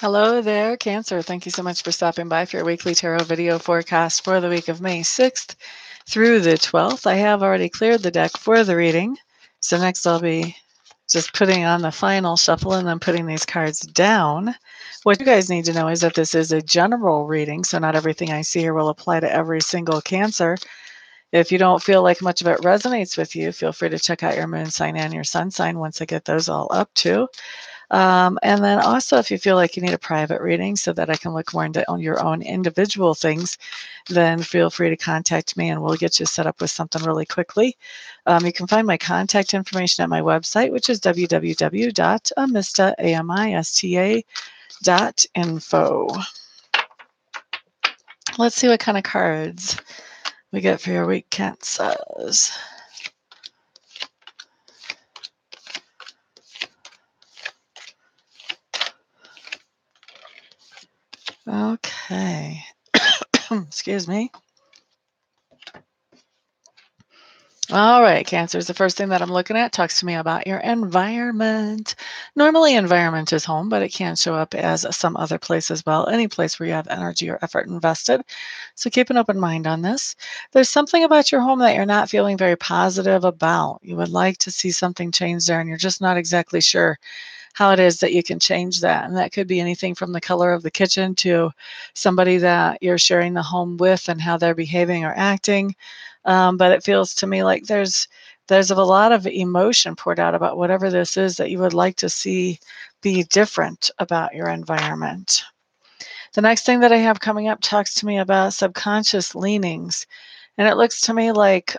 Hello there, Cancer. Thank you so much for stopping by for your weekly tarot video forecast for the week of May 6th through the 12th. I have already cleared the deck for the reading. So next I'll be just putting on the final shuffle and then putting these cards down. What you guys need to know is that this is a general reading, so not everything I see here will apply to every single Cancer. If you don't feel like much of it resonates with you, feel free to check out your moon sign and your sun sign once I get those all up too. And then also, if you feel like you need a private reading so that I can look more into on your own individual things, then feel free to contact me and we'll get you set up with something really quickly. You can find my contact information at my website, which is www.amista.info. Let's see what kind of cards we get for your week, Cancers. Okay. Excuse me. All right, Cancers. The first thing that I'm looking at talks to me about your environment. Normally, environment is home, but it can show up as some other place as well, any place where you have energy or effort invested. So keep an open mind on this. There's something about your home that you're not feeling very positive about. You would like to see something change there, and you're just not exactly sure how it is that you can change that. And that could be anything from the color of the kitchen to somebody that you're sharing the home with and how they're behaving or acting. But it feels to me like there's a lot of emotion poured out about whatever this is that you would like to see be different about your environment. The next thing that I have coming up talks to me about subconscious leanings. And it looks to me like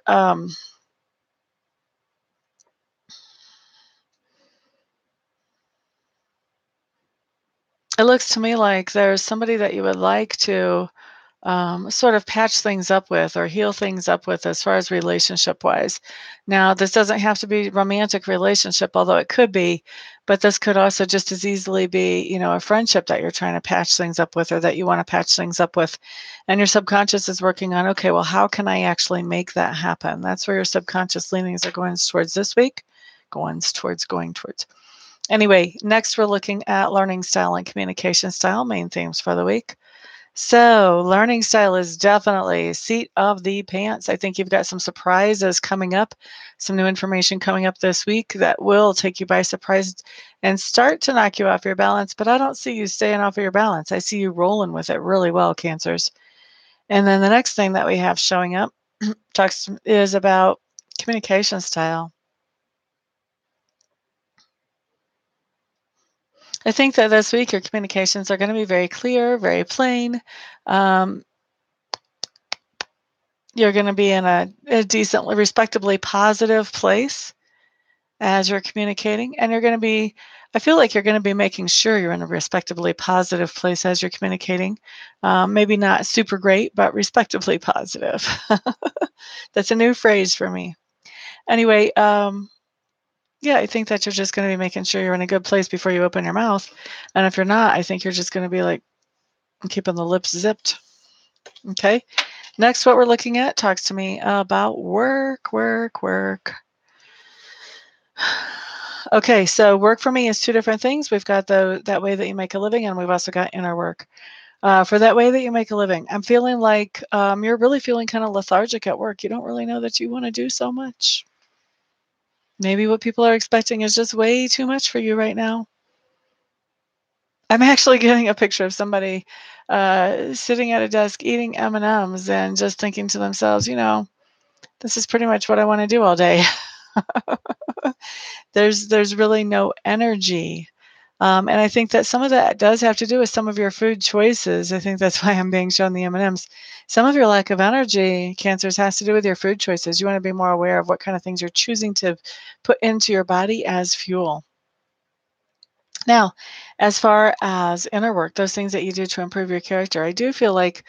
there's somebody that you would like to sort of patch things up with or heal things up with as far as relationship wise. Now, this doesn't have to be romantic relationship, although it could be, but this could also just as easily be, a friendship that you're trying to patch things up with or that you want to patch things up with. And your subconscious is working on, okay, well, how can I actually make that happen? That's where your subconscious leanings are going towards this week. Going towards. Anyway, next we're looking at learning style and communication style, main themes for the week. So, learning style is definitely seat of the pants. I think you've got some surprises coming up, some new information coming up this week that will take you by surprise and start to knock you off your balance. But I don't see you staying off of your balance. I see you rolling with it really well, Cancers. And then the next thing that we have showing up is about communication style. I think that this week your communications are going to be very clear, very plain. Um, you're going to be in a decently, respectably positive place as you're communicating. And I feel like you're going to be making sure you're in a respectably positive place as you're communicating. Maybe not super great, but respectably positive. That's a new phrase for me. Anyway, yeah, I think that you're just going to be making sure you're in a good place before you open your mouth. And if you're not, I think you're just going to be like keeping the lips zipped. Okay. Next, what we're looking at talks to me about work, work, work. Okay, so work for me is two different things. We've got that way that you make a living, and we've also got inner work. For that way that you make a living, I'm feeling like you're really feeling kind of lethargic at work. You don't really know that you want to do so much. Maybe what people are expecting is just way too much for you right now. I'm actually getting a picture of somebody sitting at a desk eating M&Ms and just thinking to themselves, this is pretty much what I want to do all day. There's really no energy. And I think that some of that does have to do with some of your food choices. I think that's why I'm being shown the M&Ms. Some of your lack of energy, Cancers, has to do with your food choices. You want to be more aware of what kind of things you're choosing to put into your body as fuel. Now, as far as inner work, those things that you do to improve your character, I do feel like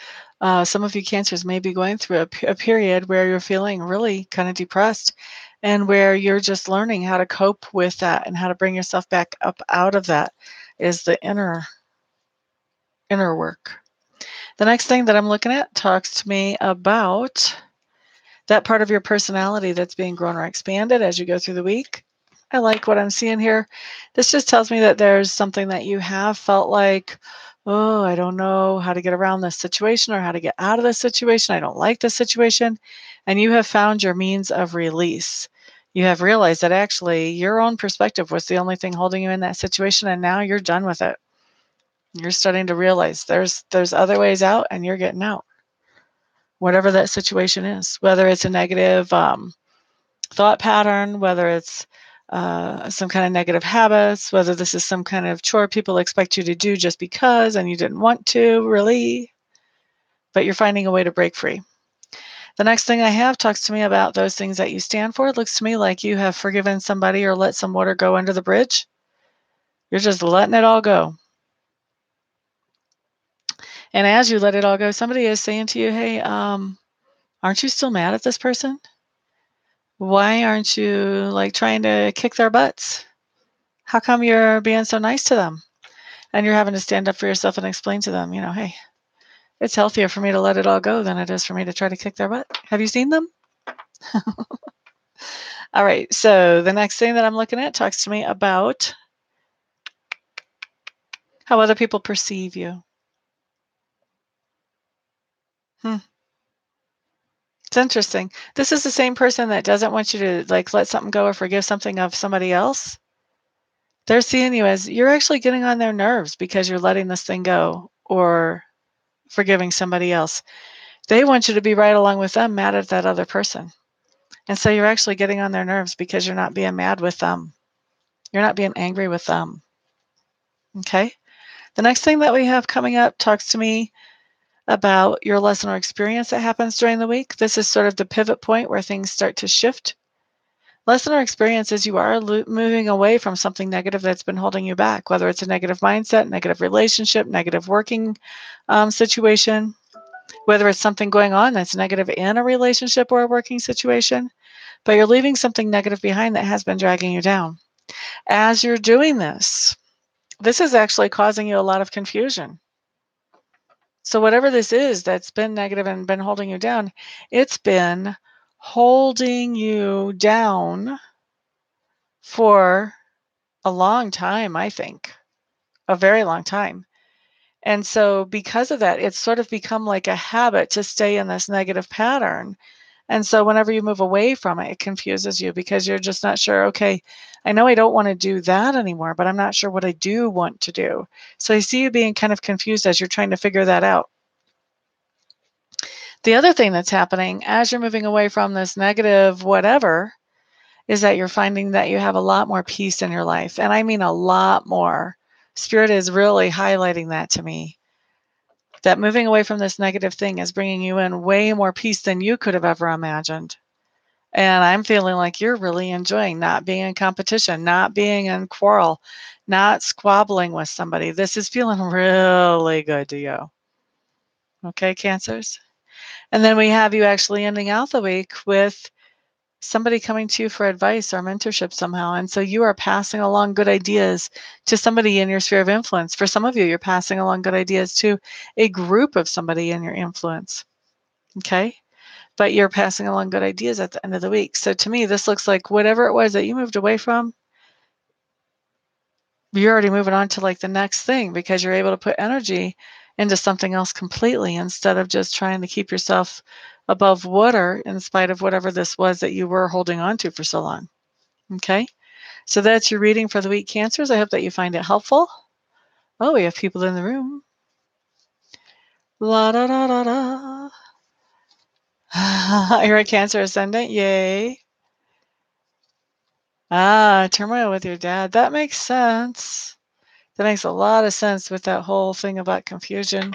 some of you Cancers may be going through a period where you're feeling really kind of depressed and where you're just learning how to cope with that and how to bring yourself back up out of that is the inner work. The next thing that I'm looking at talks to me about that part of your personality that's being grown or expanded as you go through the week. I like what I'm seeing here. This just tells me that there's something that you have felt like, oh, I don't know how to get around this situation or how to get out of this situation. I don't like this situation. And you have found your means of release. You have realized that actually your own perspective was the only thing holding you in that situation, and now you're done with it. You're starting to realize there's other ways out, and you're getting out. Whatever that situation is, whether it's a negative thought pattern, whether it's some kind of negative habits, whether this is some kind of chore people expect you to do just because and you didn't want to really, but you're finding a way to break free. The next thing I have talks to me about those things that you stand for. It looks to me like you have forgiven somebody or let some water go under the bridge. You're just letting it all go. And as you let it all go, somebody is saying to you, hey, aren't you still mad at this person? Why aren't you like trying to kick their butts? How come you're being so nice to them? And you're having to stand up for yourself and explain to them, hey, it's healthier for me to let it all go than it is for me to try to kick their butt. Have you seen them? All right. So the next thing that I'm looking at talks to me about how other people perceive you. It's interesting. This is the same person that doesn't want you to like let something go or forgive something of somebody else. They're seeing you as you're actually getting on their nerves because you're letting this thing go or forgiving somebody else. They want you to be right along with them, mad at that other person. And so you're actually getting on their nerves because you're not being mad with them. You're not being angry with them. Okay? The next thing that we have coming up talks to me about your lesson or experience that happens during the week. This is sort of the pivot point where things start to shift. Lesson or experience is you are moving away from something negative that's been holding you back, whether it's a negative mindset, negative relationship, negative working situation, whether it's something going on that's negative in a relationship or a working situation, but you're leaving something negative behind that has been dragging you down. As you're doing this is actually causing you a lot of confusion. So whatever this is that's been negative and been holding you down, it's been holding you down for a long time, I think, a very long time. And so because of that, it's sort of become like a habit to stay in this negative pattern. And so whenever you move away from it, it confuses you because you're just not sure, okay, I know I don't want to do that anymore, but I'm not sure what I do want to do. So I see you being kind of confused as you're trying to figure that out. The other thing that's happening as you're moving away from this negative whatever is that you're finding that you have a lot more peace in your life. And I mean a lot more. Spirit is really highlighting that to me. That moving away from this negative thing is bringing you in way more peace than you could have ever imagined. And I'm feeling like you're really enjoying not being in competition, not being in quarrel, not squabbling with somebody. This is feeling really good to you. Okay, Cancers? And then we have you actually ending out the week with somebody coming to you for advice or mentorship somehow. And so you are passing along good ideas to somebody in your sphere of influence. For some of you, you're passing along good ideas to a group of somebody in your influence. Okay? But you're passing along good ideas at the end of the week. So to me, this looks like whatever it was that you moved away from, you're already moving on to like the next thing because you're able to put energy into something else completely instead of just trying to keep yourself above water in spite of whatever this was that you were holding on to for so long. Okay? So that's your reading for the week, Cancers. I hope that you find it helpful. Oh, we have people in the room. La da da da da. You're a Cancer ascendant. Yay. Ah, turmoil with your dad. That makes sense. That makes a lot of sense with that whole thing about confusion.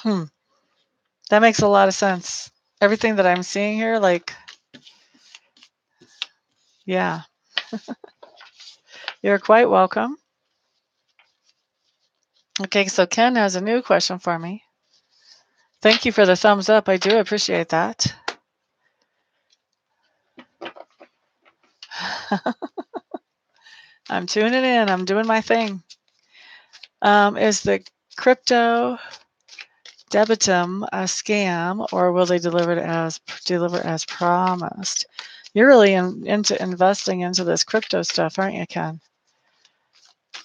That makes a lot of sense. Everything that I'm seeing here, like, yeah. You're quite welcome. Okay, so Ken has a new question for me. Thank you for the thumbs up. I do appreciate that. I'm tuning in. I'm doing my thing. Is the crypto debitum a scam, or will they deliver as promised? You're really into investing into this crypto stuff, aren't you, Ken?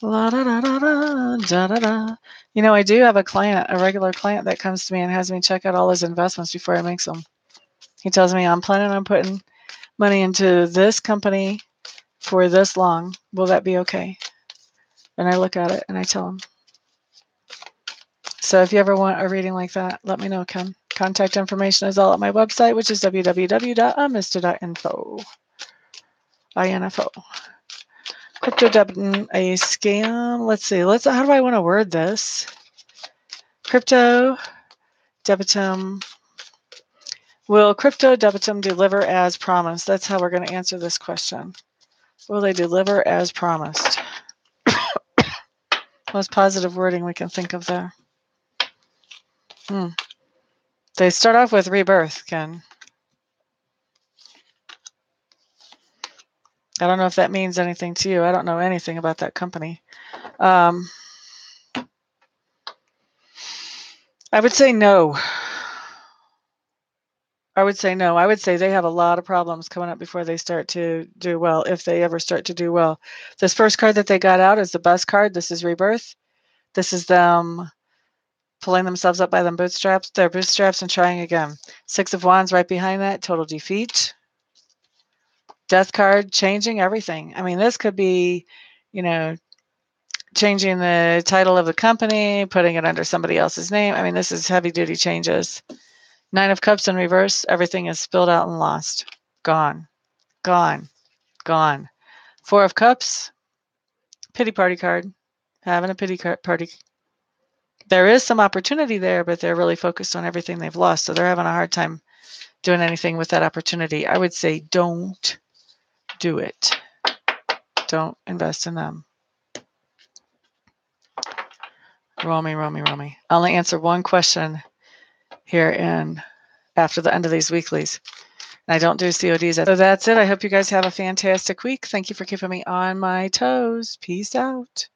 La da da da da da da da. You know, I do have a client, a regular client that comes to me and has me check out all his investments before he makes them. He tells me, I'm planning on putting money into this company for this long. Will that be okay? And I look at it and I tell him. So if you ever want a reading like that, let me know, Ken. Contact information is all at my website, which is www.amista.info. INFO. Crypto debitum, a scam. Let's see. How do I want to word this? Crypto debitum. Will crypto debitum deliver as promised? That's how we're going to answer this question. Will they deliver as promised? Most positive wording we can think of there. They start off with rebirth, Ken. I don't know if that means anything to you. I don't know anything about that company. I would say no. I would say no. I would say they have a lot of problems coming up before they start to do well, if they ever start to do well. This first card that they got out is the best card. This is rebirth. This is them pulling themselves up by their bootstraps and trying again. Six of Wands right behind that, total defeat. Death card, changing everything. I mean, this could be, changing the title of the company, putting it under somebody else's name. I mean, this is heavy duty changes. Nine of Cups in reverse, everything is spilled out and lost. Gone, gone, gone. Four of Cups, pity party card, having a pity party. There is some opportunity there, but they're really focused on everything they've lost. So they're having a hard time doing anything with that opportunity. I would say don't do it. Don't invest in them. Roll me. I'll only answer one question here after the end of these weeklies. And I don't do CODs. So that's it. I hope you guys have a fantastic week. Thank you for keeping me on my toes. Peace out.